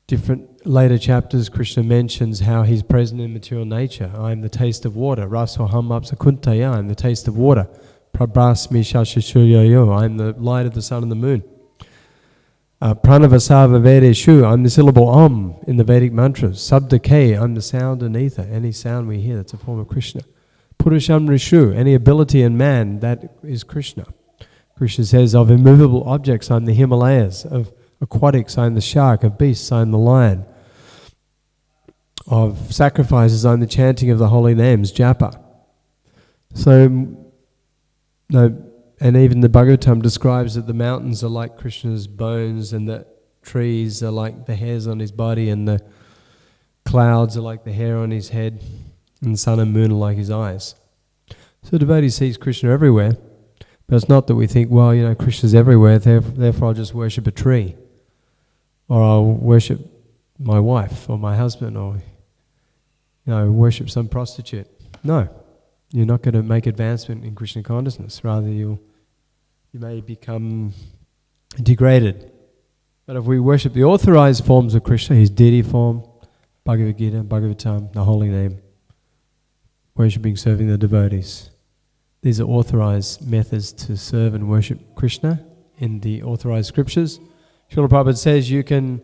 different later chapters, Krishna mentions how He's present in material nature. I am the taste of water. Rasoham apsakuntaya. I am the taste of water. Prabhasmi shashashuryayo. I am the light of the sun and the moon. Pranavasava Vedeshu. I'm the syllable Om in the Vedic mantras. Sabda K. I'm the sound and ether. Any sound we hear, that's a form of Krishna. Purusham Rishu. Any ability in man, that is Krishna. Krishna says, of immovable objects, I'm the Himalayas. Of aquatics, I'm the shark. Of beasts, I'm the lion. Of sacrifices, I'm the chanting of the holy names, japa. So, and even the Bhagavatam describes that the mountains are like Krishna's bones, and the trees are like the hairs on His body, and the clouds are like the hair on His head, and the sun and moon are like His eyes. So the devotee sees Krishna everywhere. But it's not that we think, well, Krishna's everywhere, therefore I'll just worship a tree. or I'll worship my wife or my husband, or worship some prostitute. No, you're not going to make advancement in Krishna consciousness. Rather, you may become degraded. But if we worship the authorized forms of Krishna, his deity form, Bhagavad-gita, Bhagavatam, the holy name, worshipping, serving the devotees. These are authorized methods to serve and worship Krishna in the authorized scriptures. Srila Prabhupada says you can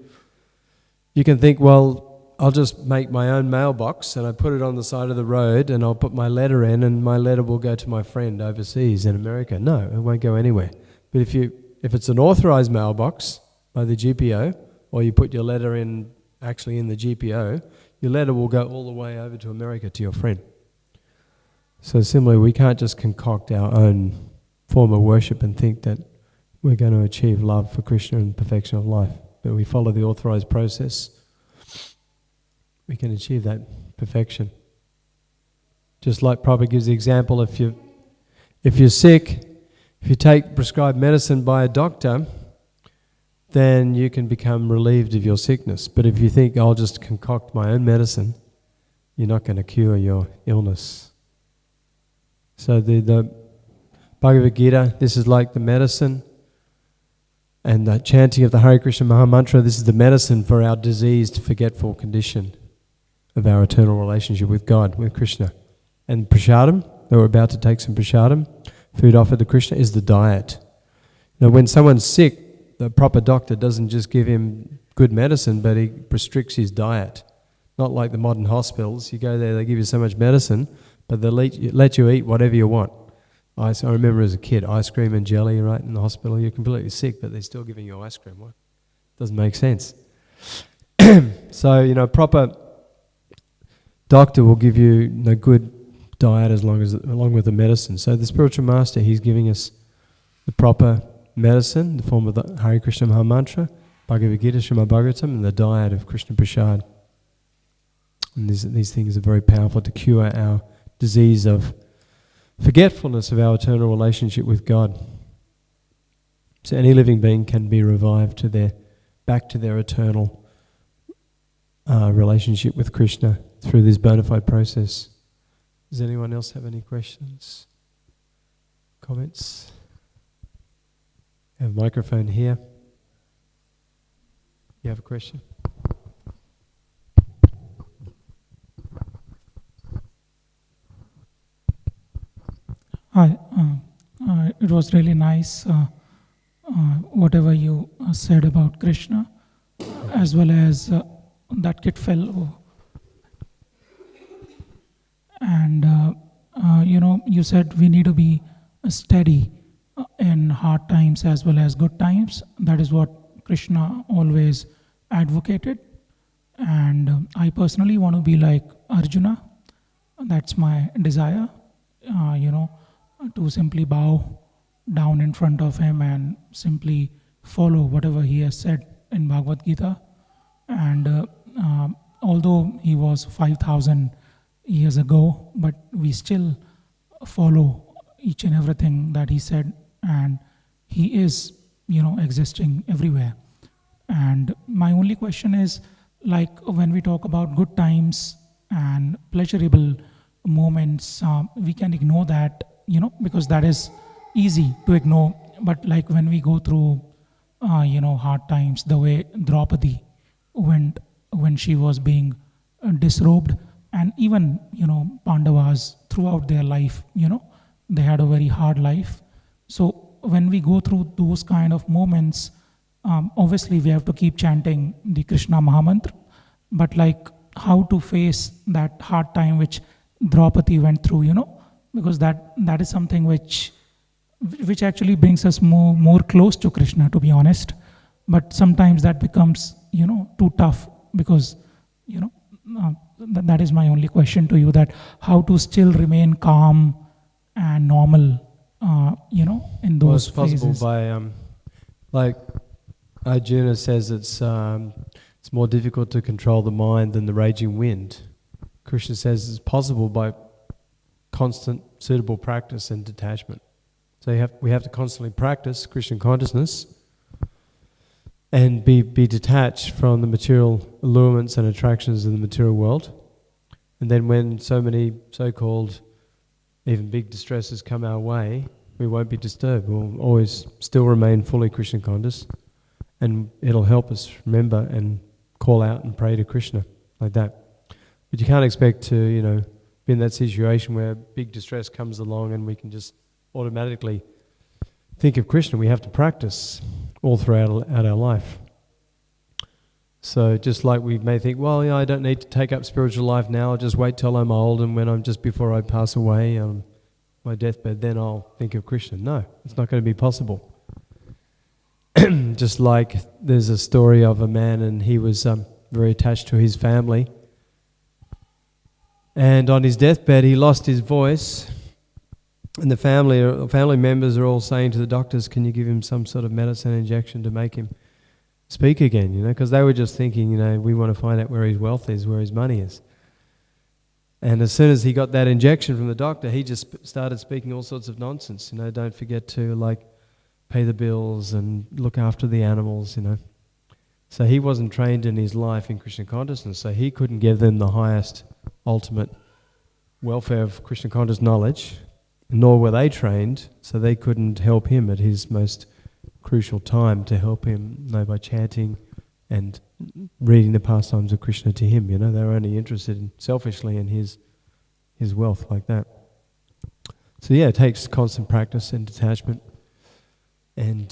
think, well, I'll just make my own mailbox and I put it on the side of the road and I'll put my letter in and my letter will go to my friend overseas in America. No, it won't go anywhere. But if it's an authorized mailbox by the GPO, or you put your letter in actually in the GPO, your letter will go all the way over to America to your friend. So similarly, we can't just concoct our own form of worship and think that we're going to achieve love for Krishna and perfection of life. But we follow the authorized process, we can achieve that perfection. Just like Prabhupada gives the example, if you're sick, if you take prescribed medicine by a doctor, then you can become relieved of your sickness. But if you think, I'll just concoct my own medicine, you're not going to cure your illness. So the Bhagavad-gita, this is like the medicine, and the chanting of the Hare Krishna Maha Mantra, this is the medicine for our diseased, forgetful condition of our eternal relationship with God, with Krishna. And prasadam, that we're about to take some prasadam, food offered to Krishna, is the diet. Now when someone's sick, the proper doctor doesn't just give him good medicine, but he restricts his diet. Not like the modern hospitals. You go there, they give you so much medicine, but they let you eat whatever you want. I remember as a kid, ice cream and jelly, right, in the hospital. You're completely sick, but they're still giving you ice cream. What? Doesn't make sense. So, proper doctor will give you a good diet along with the medicine. So the spiritual master, he's giving us the proper medicine, the form of the Hare Krishna Maha Mantra, Bhagavad-gita, Srimad Bhagavatam, and the diet of Krishna Prasad. And these things are very powerful to cure our disease of forgetfulness of our eternal relationship with God. So any living being can be revived back to their eternal relationship with Krishna through this bona fide process. Does anyone else have any questions? Comments? I have a microphone here. You have a question? Hi, it was really nice whatever you said about Krishna, as well as that kid fellow. And you said we need to be steady in hard times as well as good times. That is what Krishna always advocated. And I personally want to be like Arjuna. That's my desire, to simply bow down in front of him and simply follow whatever he has said in Bhagavad-gita. And although he was 5,000 years ago, but we still follow each and everything that he said, and he is, existing everywhere. And my only question is, like when we talk about good times and pleasurable moments, we can ignore that, because that is easy to ignore. But like when we go through, hard times, the way Draupadi went when she was being disrobed, and even, Pandavas throughout their life, they had a very hard life. So when we go through those kind of moments, obviously we have to keep chanting the Krishna Mahamantra, but like how to face that hard time which Draupadi went through, because that is something which actually brings us more close to Krishna, to be honest. But sometimes that becomes, too tough, because, that is my only question to you, that how to still remain calm and normal, in those well, it's possible phases. by, like Arjuna says, it's more difficult to control the mind than the raging wind. Krishna says it's possible by constant, suitable practice and detachment. So we have to constantly practice Krishna consciousness, and be detached from the material allurements and attractions of the material world. And then when so many so-called even big distresses come our way, we won't be disturbed. We'll always still remain fully Krishna conscious, and it'll help us remember and call out and pray to Krishna like that. But you can't expect to, be in that situation where big distress comes along and we can just automatically think of Krishna. We have to practice all throughout our life. So just like we may think, well, I don't need to take up spiritual life now, I'll just wait till I'm old, and when I'm just before I pass away on my deathbed, then I'll think of Krishna. No, it's not going to be possible. Just like there's a story of a man, and he was very attached to his family, and on his deathbed he lost his voice, and the family members are all saying to the doctors, can you give him some sort of medicine injection to make him speak again, because they were just thinking, we want to find out where his wealth is, where his money is. And as soon as he got that injection from the doctor, he just started speaking all sorts of nonsense. Don't forget to pay the bills and look after the animals, So he wasn't trained in his life in Krishna consciousness, so he couldn't give them the highest, ultimate welfare of Krishna conscious knowledge, nor were they trained, so they couldn't help him at his most crucial time to help him by chanting and reading the pastimes of Krishna to him. They were only interested selfishly in his wealth like that. So it takes constant practice and detachment, and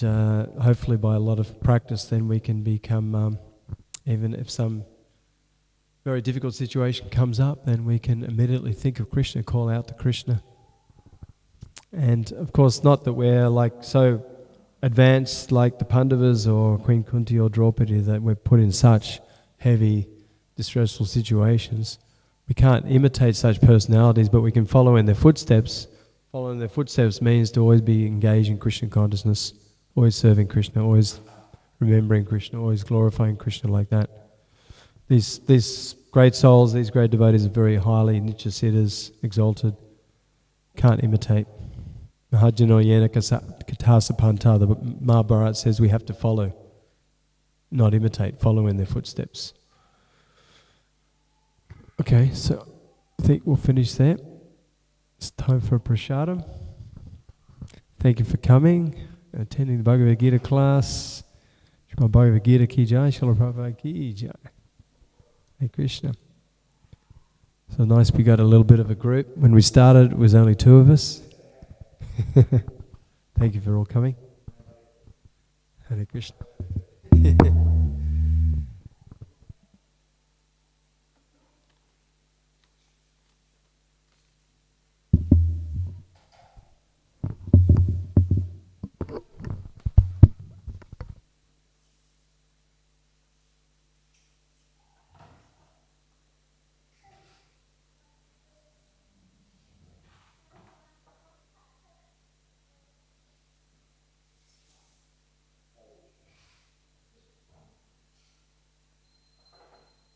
hopefully by a lot of practice then we can become, even if some very difficult situation comes up, then we can immediately think of Krishna, call out to Krishna. And of course not that we're so advanced like the Pandavas or Queen Kunti or Draupadi, that we're put in such heavy, distressful situations. We can't imitate such personalities, but we can follow in their footsteps. Following their footsteps means to always be engaged in Krishna consciousness, always serving Krishna, always remembering Krishna, always glorifying Krishna like that. These great souls, these great devotees are very highly Nityasiddhas, exalted, can't imitate. Mahajano yena katasa panta, the Mahabharata says we have to follow, not imitate, follow in their footsteps. Okay, so I think we'll finish there. It's time for prasadam. Thank you for coming, attending the Bhagavad-gita class. Shri Bhagavad-gita ki jai, Srila Prabhupada ki jai. Hey Krishna. So nice we got a little bit of a group. When we started, it was only 2 of us. Thank you for all coming. Hare Krishna.